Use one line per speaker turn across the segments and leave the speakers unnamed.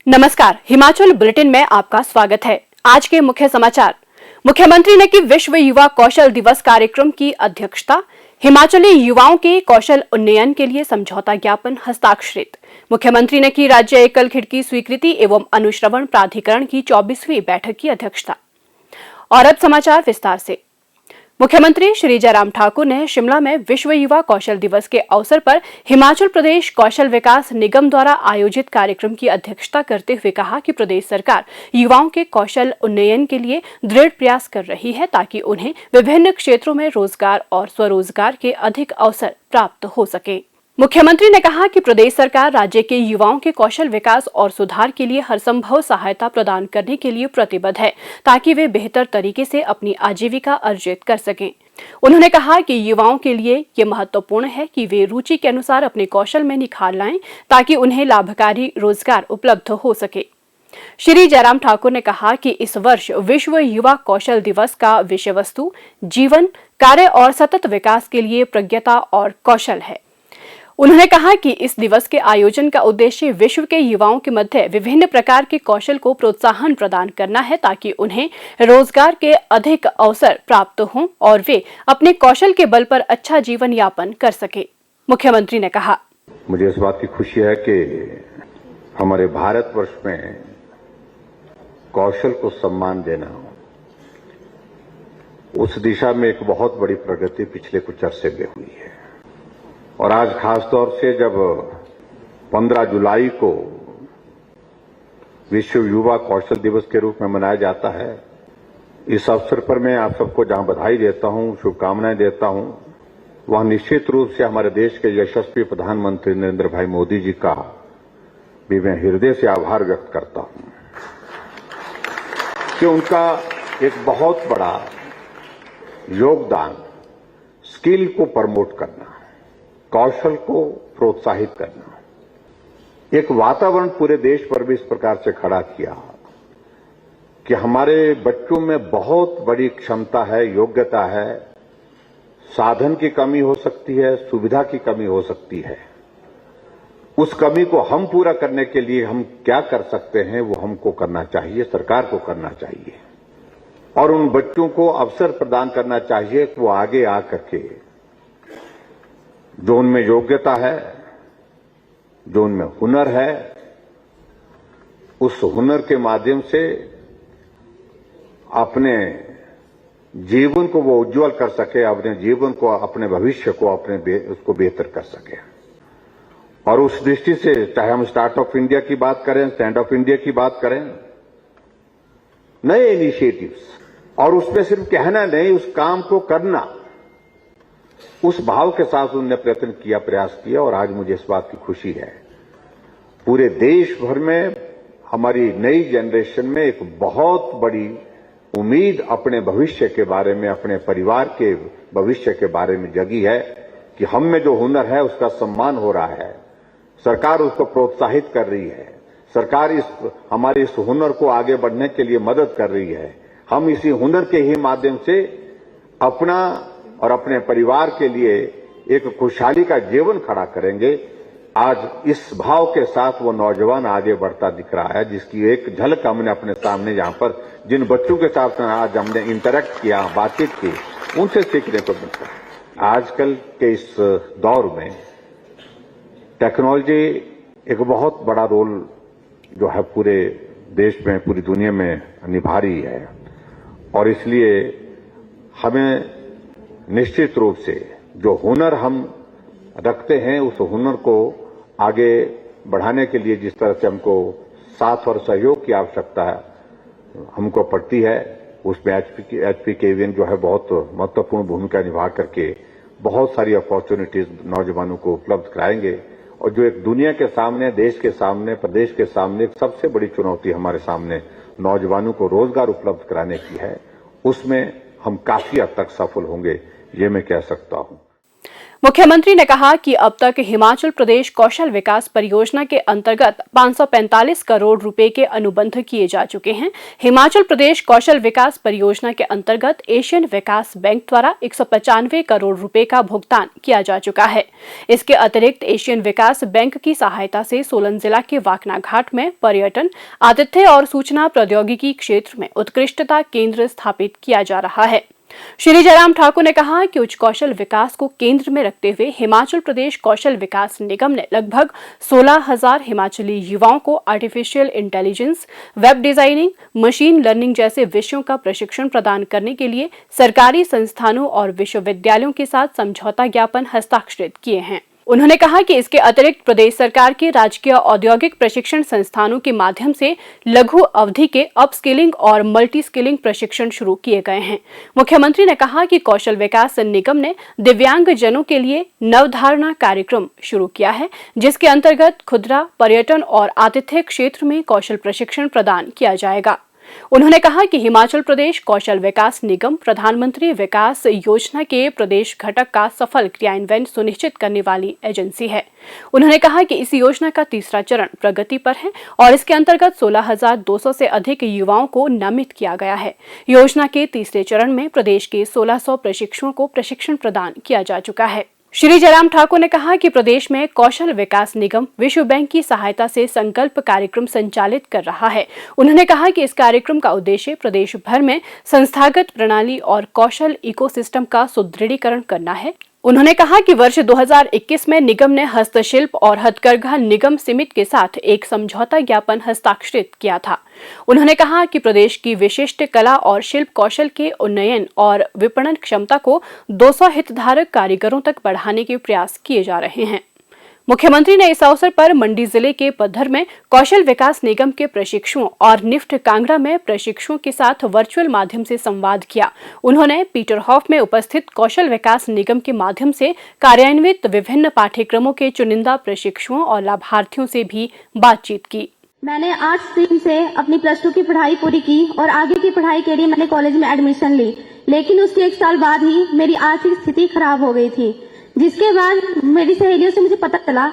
नमस्कार, हिमाचल बुलेटिन में आपका स्वागत है। आज के मुख्य समाचार। मुख्यमंत्री ने की विश्व युवा कौशल दिवस कार्यक्रम की अध्यक्षता। हिमाचली युवाओं के कौशल उन्नयन के लिए समझौता ज्ञापन हस्ताक्षरित। मुख्यमंत्री ने की राज्य एकल खिड़की स्वीकृति एवं अनुश्रवण प्राधिकरण की 24वीं बैठक की अध्यक्षता। और अब समाचार विस्तार से। मुख्यमंत्री श्री जयराम ठाकुर ने शिमला में विश्व युवा कौशल दिवस के अवसर पर हिमाचल प्रदेश कौशल विकास निगम द्वारा आयोजित कार्यक्रम की अध्यक्षता करते हुए कहा कि प्रदेश सरकार युवाओं के कौशल उन्नयन के लिए दृढ़ प्रयास कर रही है ताकि उन्हें विभिन्न क्षेत्रों में रोजगार और स्वरोजगार के अधिक अवसर प्राप्त हो सके। मुख्यमंत्री ने कहा कि प्रदेश सरकार राज्य के युवाओं के कौशल विकास और सुधार के लिए हर संभव सहायता प्रदान करने के लिए प्रतिबद्ध है ताकि वे बेहतर तरीके से अपनी आजीविका अर्जित कर सकें। उन्होंने कहा कि युवाओं के लिए ये महत्वपूर्ण है कि वे रुचि के अनुसार अपने कौशल में निखार लाएं ताकि उन्हें लाभकारी रोजगार उपलब्ध हो सके। श्री जयराम ठाकुर ने कहा कि इस वर्ष विश्व युवा कौशल दिवस का विषय वस्तु जीवन, कार्य और सतत विकास के लिए प्रज्ञता और कौशल है। उन्होंने कहा कि इस दिवस के आयोजन का उद्देश्य विश्व के युवाओं के मध्य विभिन्न प्रकार के कौशल को प्रोत्साहन प्रदान करना है ताकि उन्हें रोजगार के अधिक अवसर प्राप्त हों और वे अपने कौशल के बल पर अच्छा जीवन यापन कर सके। मुख्यमंत्री ने कहा,
मुझे इस बात की खुशी है कि हमारे भारतवर्ष में कौशल को सम्मान देना, उस दिशा में एक बहुत बड़ी प्रगति पिछले कुछ अरसे में हुई है। और आज खास तौर से जब 15 जुलाई को विश्व युवा कौशल दिवस के रूप में मनाया जाता है, इस अवसर पर मैं आप सबको जहां बधाई देता हूं, शुभकामनाएं देता हूं, वहां निश्चित रूप से हमारे देश के यशस्वी प्रधानमंत्री नरेंद्र भाई मोदी जी का भी मैं हृदय से आभार व्यक्त करता हूं कि उनका एक बहुत बड़ा योगदान स्किल को प्रमोट करना, कौशल को प्रोत्साहित करना, एक वातावरण पूरे देश पर भी इस प्रकार से खड़ा किया कि हमारे बच्चों में बहुत बड़ी क्षमता है, योग्यता है, साधन की कमी हो सकती है, सुविधा की कमी हो सकती है। उस कमी को हम पूरा करने के लिए हम क्या कर सकते हैं, वो हमको करना चाहिए, सरकार को करना चाहिए और उन बच्चों को अवसर प्रदान करना चाहिए कि वो आगे आकर के जो उनमें योग्यता है, जो उनमें हुनर है, उस हुनर के माध्यम से अपने जीवन को वो उज्जवल कर सके, अपने जीवन को, अपने भविष्य को उसको बेहतर कर सके। और उस दृष्टि से चाहे हम स्टार्टअप इंडिया की बात करें, स्टैंड अप इंडिया की बात करें, नए इनिशिएटिव्स, और उसमें सिर्फ कहना नहीं, उस काम को करना, उस भाव के साथ उन्होंने प्रयत्न किया, प्रयास किया। और आज मुझे इस बात की खुशी है, पूरे देश भर में हमारी नई जनरेशन में एक बहुत बड़ी उम्मीद अपने भविष्य के बारे में, अपने परिवार के भविष्य के बारे में जगी है कि हम में जो हुनर है उसका सम्मान हो रहा है, सरकार उसको प्रोत्साहित कर रही है, सरकार हमारे इस हुनर को आगे बढ़ने के लिए मदद कर रही है। हम इसी हुनर के ही माध्यम से अपना और अपने परिवार के लिए एक खुशहाली का जीवन खड़ा करेंगे। आज इस भाव के साथ वो नौजवान आगे बढ़ता दिख रहा है, जिसकी एक झलक हमने अपने सामने, जहां पर जिन बच्चों के साथ आज हमने इंटरेक्ट किया, बातचीत की, उनसे सीखने को मिलता है। आजकल के इस दौर में टेक्नोलॉजी एक बहुत बड़ा रोल जो है पूरे देश में, पूरी दुनिया में निभा रही है और इसलिए हमें निश्चित रूप से जो हुनर हम रखते हैं, उस हुनर को आगे बढ़ाने के लिए जिस तरह से हमको साथ और सहयोग की आवश्यकता है हमको पड़ती है, उसमें HPKVN जो है बहुत महत्वपूर्ण भूमिका निभा करके बहुत सारी अपॉर्चुनिटीज नौजवानों को उपलब्ध कराएंगे। और जो एक दुनिया के सामने, देश के सामने, प्रदेश के सामने एक सबसे बड़ी चुनौती हमारे सामने नौजवानों को रोजगार उपलब्ध कराने की है, उसमें हम काफी हद तक सफल होंगे, ये मैं कह सकता हूं।
मुख्यमंत्री ने कहा कि अब तक हिमाचल प्रदेश कौशल विकास परियोजना के अंतर्गत 545 करोड़ रुपए के अनुबंध किए जा चुके हैं। हिमाचल प्रदेश कौशल विकास परियोजना के अंतर्गत एशियन विकास बैंक द्वारा 195 करोड़ रुपए का भुगतान किया जा चुका है। इसके अतिरिक्त एशियन विकास बैंक की सहायता से सोलन जिला के वाकना घाट में पर्यटन, आतिथ्य और सूचना प्रौद्योगिकी क्षेत्र में उत्कृष्टता केंद्र स्थापित किया जा रहा है। श्री जयराम ठाकुर ने कहा कि उच्च कौशल विकास को केंद्र में रखते हुए हिमाचल प्रदेश कौशल विकास निगम ने लगभग 16,000 हिमाचली युवाओं को artificial intelligence, web designing, machine learning जैसे विषयों का प्रशिक्षण प्रदान करने के लिए सरकारी संस्थानों और विश्वविद्यालयों के साथ समझौता ज्ञापन हस्ताक्षरित किए हैं। उन्होंने कहा कि इसके अतिरिक्त प्रदेश सरकार के राजकीय औद्योगिक प्रशिक्षण संस्थानों के माध्यम से लघु अवधि के अपस्किलिंग और मल्टी स्किलिंग प्रशिक्षण शुरू किए गए हैं। मुख्यमंत्री ने कहा कि कौशल विकास निगम ने दिव्यांग जनों के लिए नवधारणा कार्यक्रम शुरू किया है, जिसके अंतर्गत खुदरा, पर्यटन और आतिथ्य क्षेत्र में कौशल प्रशिक्षण प्रदान किया जाएगा। उन्होंने कहा कि हिमाचल प्रदेश कौशल विकास निगम प्रधानमंत्री विकास योजना के प्रदेश घटक का सफल क्रियान्वयन सुनिश्चित करने वाली एजेंसी है। उन्होंने कहा कि इस योजना का तीसरा चरण प्रगति पर है और इसके अंतर्गत 16,200 से अधिक युवाओं को नामित किया गया है। योजना के तीसरे चरण में प्रदेश के 1,600 प्रशिक्षुओं को प्रशिक्षण प्रदान किया जा चुका है। श्री जयराम ठाकुर ने कहा कि प्रदेश में कौशल विकास निगम विश्व बैंक की सहायता से संकल्प कार्यक्रम संचालित कर रहा है। उन्होंने कहा कि इस कार्यक्रम का उद्देश्य प्रदेश भर में संस्थागत प्रणाली और कौशल इकोसिस्टम का सुदृढ़ीकरण करना है। उन्होंने कहा कि वर्ष 2021 में निगम ने हस्तशिल्प और हथकरघा निगम सीमित के साथ एक समझौता ज्ञापन हस्ताक्षरित किया था। उन्होंने कहा कि प्रदेश की विशिष्ट कला और शिल्प कौशल के उन्नयन और विपणन क्षमता को 200 हितधारक कारीगरों तक बढ़ाने के प्रयास किए जा रहे हैं। मुख्यमंत्री ने इस अवसर पर मंडी जिले के पद्धर में कौशल विकास निगम के प्रशिक्षुओं और निफ्ट कांगड़ा में प्रशिक्षुओं के साथ वर्चुअल माध्यम से संवाद किया। उन्होंने पीटरहॉफ में उपस्थित कौशल विकास निगम के माध्यम से कार्यान्वित विभिन्न पाठ्यक्रमों के चुनिंदा प्रशिक्षुओं और लाभार्थियों से भी बातचीत की।
मैंने आर्ट्स स्ट्रीम से अपनी +2 की पढ़ाई पूरी की और आगे की पढ़ाई के लिए मैंने कॉलेज में एडमिशन ली, लेकिन उसके 1 साल बाद ही मेरी आर्थिक स्थिति खराब हो गई थी, जिसके बाद मेरी सहेलियों से मुझे पता चला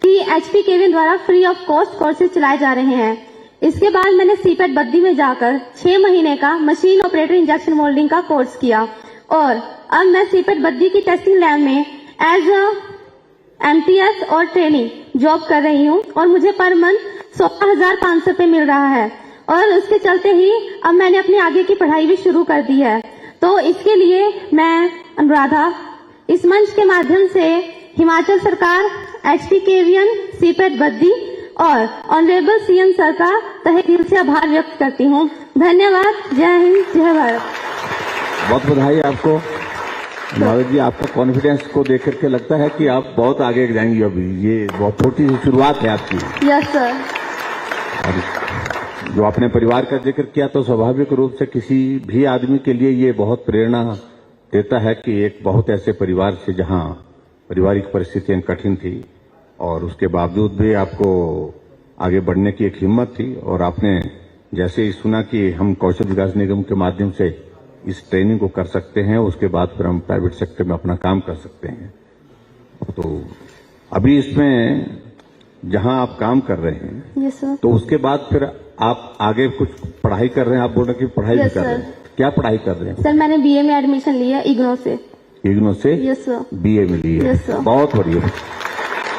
कि HP केविन द्वारा फ्री ऑफ कॉस्ट कोर्सेज चलाए जा रहे हैं। इसके बाद मैंने सीपेट बद्दी में जाकर 6 महीने का मशीन ऑपरेटर इंजेक्शन मोल्डिंग का कोर्स किया और अब मैं सीपेट बद्दी की टेस्टिंग लैब में एज MTS और ट्रेनिंग जॉब कर रही हूँ और मुझे पर मंथ 16,500 रुपये मिल रहा है और उसके चलते ही अब मैंने अपनी आगे की पढ़ाई भी शुरू कर दी है। तो इसके लिए मैं अनुराधा इस मंच के माध्यम से हिमाचल सरकार, HP केवियन, सीपेट बद्दी और ऑनरेबल CM सर का तहे दिल से आभार व्यक्त करती हूँ। धन्यवाद। जय हिंद, जय भारत।
बहुत बधाई आपको। नारद जी, आपका कॉन्फिडेंस को देख करके लगता है कि आप बहुत आगे जाएंगी। अभी ये बहुत छोटी सी शुरुआत है आपकी।
Yes sir.
और जो आपने परिवार का जिक्र किया तो स्वाभाविक रूप से किसी भी आदमी के लिए ये बहुत प्रेरणा देता है कि एक बहुत ऐसे परिवार से जहां पारिवारिक परिस्थितियां कठिन थी और उसके बावजूद भी आपको आगे बढ़ने की एक हिम्मत थी और आपने जैसे ही सुना कि हम कौशल विकास निगम के माध्यम से इस ट्रेनिंग को कर सकते हैं, उसके बाद फिर हम प्राइवेट सेक्टर में अपना काम कर सकते हैं। तो अभी इसमें जहां आप काम कर रहे हैं
यस सर।
तो उसके बाद फिर आप आगे कुछ पढ़ाई कर रहे हैं। आप बोल रहे हैं कि पढ़ाई भी कर रहे हैं। क्या पढ़ाई कर रहे हैं?
सर मैंने BA में एडमिशन लिया इग्नो से।
इग्नो से?
Yes sir.
BA में ली है।
Yes sir.
बहुत बढ़िया।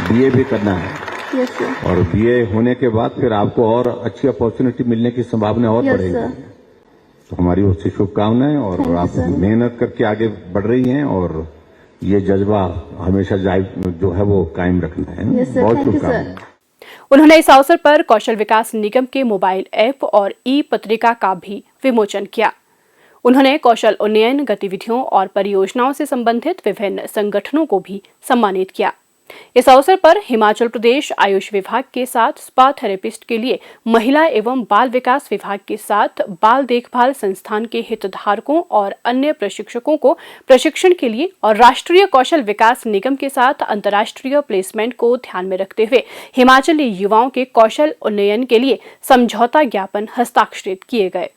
BA भी करना है।
Yes sir.
और BA होने के बाद फिर आपको और अच्छी अपॉर्चुनिटी मिलने की संभावना और बढ़ेगी। तो हमारी ओर से शुभकामनाएं और आप मेहनत करके आगे बढ़ रही हैं और ये जज्बा हमेशा जो है वो कायम रखना है। बहुत शुभकामनाएं।
उन्होंने इस अवसर पर कौशल विकास निगम के मोबाइल ऐप और ई-पत्रिका का भी विमोचन किया। उन्होंने कौशल उन्नयन गतिविधियों और परियोजनाओं से संबंधित विभिन्न संगठनों को भी सम्मानित किया। इस अवसर पर हिमाचल प्रदेश आयुष विभाग के साथ स्पा थेरेपिस्ट के लिए महिला एवं बाल विकास विभाग के साथ बाल देखभाल संस्थान के हितधारकों और अन्य प्रशिक्षकों को प्रशिक्षण के लिए और राष्ट्रीय कौशल विकास निगम के साथ अंतर्राष्ट्रीय प्लेसमेंट को ध्यान में रखते हुए हिमाचली युवाओं के कौशल उन्नयन के लिए समझौता ज्ञापन हस्ताक्षरित किए गए।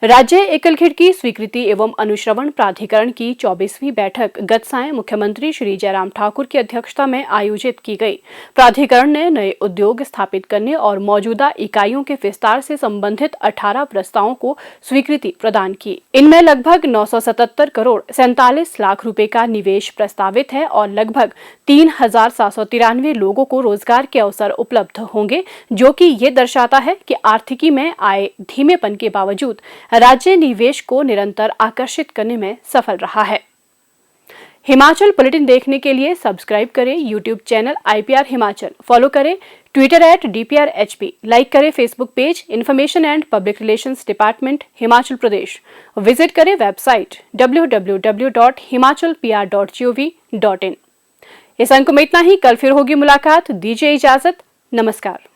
राज्य एकल खिड़की स्वीकृति एवं अनुश्रवण प्राधिकरण की 24वीं बैठक गत सायं मुख्यमंत्री श्री जयराम ठाकुर की अध्यक्षता में आयोजित की गई। प्राधिकरण ने नए उद्योग स्थापित करने और मौजूदा इकाइयों के विस्तार से संबंधित 18 प्रस्तावों को स्वीकृति प्रदान की। इनमें लगभग 977 करोड़ 47 लाख रुपए का निवेश प्रस्तावित है और लगभग 3,793 लोगों को रोजगार के अवसर उपलब्ध होंगे, जो कि ये दर्शाता है कि आर्थिकी में आए धीमेपन के बावजूद राज्य निवेश को निरंतर आकर्षित करने में सफल रहा है। हिमाचल बुलेटिन देखने के लिए सब्सक्राइब करें YouTube channel IPR Himachal, follow करें ट्विटर @DPRHP, लाइक करें Facebook page information and public relations department Himachal Pradesh, visit करें वेबसाइट www.himachalpr.gov.in। इस अंक में इतना ही। कल फिर होगी मुलाकात। दीजिए इजाजत। नमस्कार।